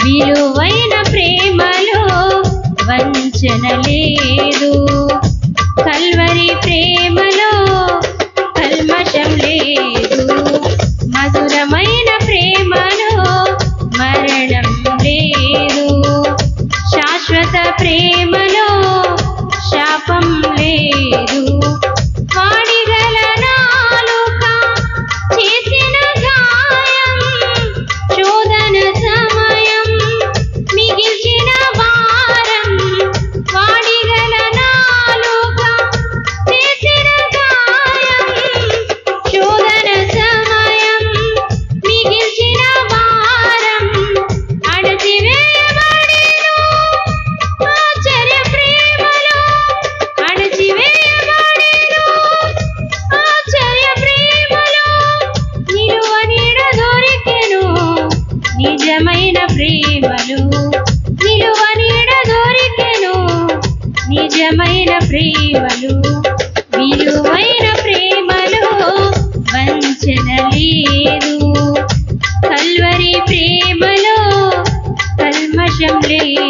విలువైన ప్రేమలో వంచన లేదు, కల్వరి ప్రేమలో కల్మషం లేదు. మధురమైన ప్రేమలో మరణం లేదు, శాశ్వత ప్రేమలో శాపం లేదు. వాడిగల నాలుక చేసిన గాయం, శోధన సమయం మిగిల్చిన వారం. వాడిగల నాలుక చేసిన గాయం, శోధన సమయం మిగిల్చిన వారం. అణచివేయబడెను ఆశ్చర్య ప్రేమలో, అణచివేయబడెను ఆశ్చర్య ప్రేమలో. నిలువ నీడ దొరికెను నిజమైన ప్రేమలు, నిలువ నీడ దొరికెను నిజమైన ప్రేమలు. విలువైన ప్రేమలో వంచన లేదు, కల్వరి ప్రేమలో కల్మషం లేదు.